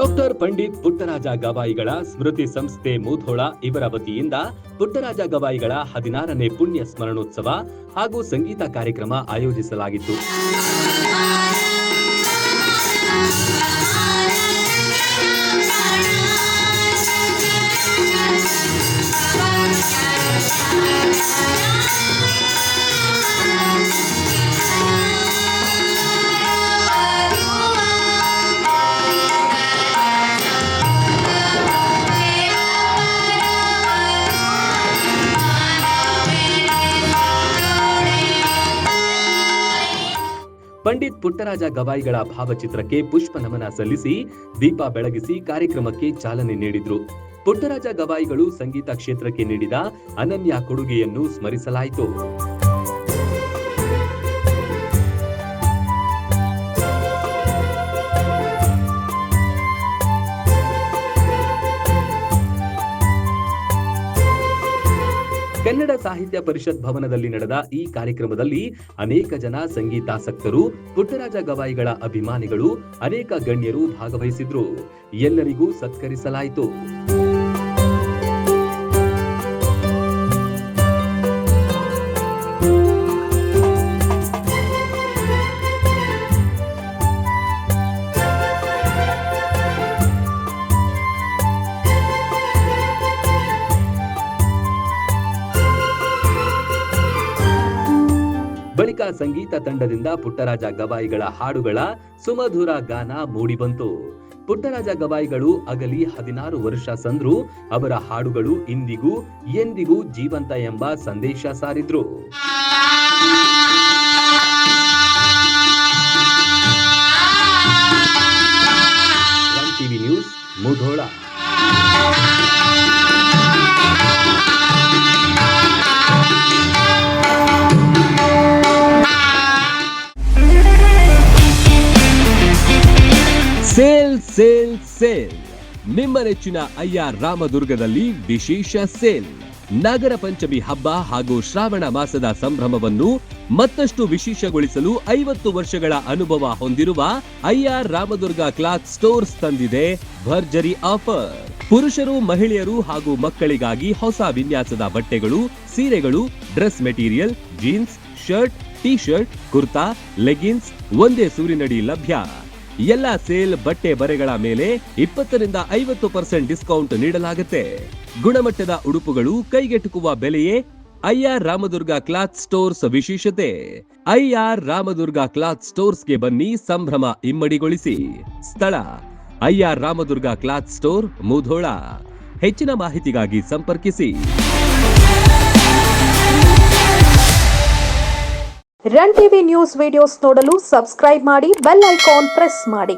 Doctor Pandit Puttaraja ಗವಾಯಿಗಳ ಸ್ಮೃತಿ ಸಂಸ್ಥೆ ಮೂಧೋಳ ಇವರ ವತಿಯಿಂದ ಪುಟ್ಟರಾಜ ಗವಾಯಿಗಳ 16ನೇ ಪುಣ್ಯ ಸ್ಮರಣೋತ್ಸವ ಹಾಗೂ ಸಂಗೀತ ಕಾರ್ಯಕ್ರಮ ಆಯೋಜಿಸಲಾಗಿತ್ತು. ಪಂಡಿತ್ ಪುಟ್ಟರಾಜ ಗವಾಯಿಗಳ ಭಾವಚಿತ್ರಕ್ಕೆ ಪುಷ್ಪ ನಮನ ಸಲ್ಲಿಸಿ ದೀಪ ಬೆಳಗಿಸಿ ಕಾರ್ಯಕ್ರಮಕ್ಕೆ ಚಾಲನೆ ನೀಡಿದ್ರು. ಪುಟ್ಟರಾಜ ಗವಾಯಿಗಳು ಸಂಗೀತ ಕ್ಷೇತ್ರಕ್ಕೆ ನೀಡಿದ ಅನನ್ಯ ಕೊಡುಗೆಯನ್ನು ಸ್ಮರಿಸಲಾಯಿತು. ಕನ್ನಡ ಸಾಹಿತ್ಯ ಪರಿಷತ್ ಭವನದಲ್ಲಿ ನಡೆದ ಈ ಕಾರ್ಯಕ್ರಮದಲ್ಲಿ ಅನೇಕ ಜನ ಸಂಗೀತಾಸಕ್ತರು, ಪುಟ್ಟರಾಜ ಗವಾಯಿಗಳ ಅಭಿಮಾನಿಗಳು, ಅನೇಕ ಗಣ್ಯರು ಭಾಗವಹಿಸಿದ್ರು. ಎಲ್ಲರಿಗೂ ಸತ್ಕರಿಸಲಾಯಿತು. ಬಳಿಕ ಸಂಗೀತ ತಂಡದಿಂದ ಪುಟ್ಟರಾಜ ಗವಾಯಿಗಳ ಹಾಡುಗಳ ಸುಮಧುರ ಗಾನ ಮೂಡಿಬಂತು. ಪುಟ್ಟರಾಜ ಗವಾಯಿಗಳು ಅಗಲಿ 16 ವರ್ಷ ಸಂದ್ರು ಅವರ ಹಾಡುಗಳು ಇಂದಿಗೂ ಎಂದಿಗೂ ಜೀವಂತ ಎಂಬ ಸಂದೇಶ ಸಾರಿದ್ರು. TV news Mudhol. Sale sale sale ನಿಮ್ಮ ನೆಚ್ಚಿನ ಅಯ್ಯಾರ್ ರಾಮದುರ್ಗದಲ್ಲಿ ವಿಶೇಷ ಸೇಲ್. ನಾಗರ ಪಂಚಮಿ ಹಬ್ಬ ಹಾಗೂ ಶ್ರಾವಣ ಮಾಸದ ಸಂಭ್ರಮವನ್ನು ಮತ್ತಷ್ಟು ವಿಶೇಷಗೊಳಿಸಲು 50 ವರ್ಷಗಳ ಅನುಭವ ಹೊಂದಿರುವ ಅಯ್ಯಾರ್ ರಾಮದುರ್ಗ ಕ್ಲಾತ್ ಸ್ಟೋರ್ಸ್ ತಂದಿದೆ ಭರ್ಜರಿ ಆಫರ್. ಪುರುಷರು, ಮಹಿಳೆಯರು ಹಾಗೂ ಮಕ್ಕಳಿಗಾಗಿ ಹೊಸ ವಿನ್ಯಾಸದ ಬಟ್ಟೆಗಳು, ಸೀರೆಗಳು, dress material, jeans, shirt, T shirt, kurta, leggings ಒಂದೇ ಸೂರಿನಡಿ ಲಭ್ಯ. ಎಲ್ಲ ಸೇಲ್ ಬಟ್ಟೆ ಬರೆಗಳ ಮೇಲೆ 20ರಿಂದ 50% ಡಿಸ್ಕೌಂಟ್ ನೀಡಲಾಗುತ್ತೆ. ಗುಣಮಟ್ಟದ ಉಡುಪುಗಳು ಕೈಗೆಟುಕುವ ಬೆಲೆಯೇ ಅಯ್ಯಾರ್ ರಾಮದುರ್ಗ ಕ್ಲಾತ್ ಸ್ಟೋರ್ಸ್ ವಿಶೇಷತೆ. ಅಯ್ಯಾರ್ ರಾಮದುರ್ಗ ಕ್ಲಾತ್ ಸ್ಟೋರ್ಸ್ಗೆ ಬನ್ನಿ, ಸಂಭ್ರಮ ಇಮ್ಮಡಿಗೊಳಿಸಿ. ಸ್ಥಳ ಅಯ್ಯಾರ್ ರಾಮದುರ್ಗ ಕ್ಲಾತ್ ಸ್ಟೋರ್, ಮೂಧೋಳ. ಹೆಚ್ಚಿನ ಮಾಹಿತಿಗಾಗಿ ಸಂಪರ್ಕಿಸಿ. ರನ್ ಟಿವಿ ನ್ಯೂಸ್ ವಿಡಿಯೋಸ್ ನೋಡಲು ಸಬ್ಸ್ಕ್ರೈಬ್ ಮಾಡಿ, ಬೆಲ್ ಐಕಾನ್ ಪ್ರೆಸ್ ಮಾಡಿ.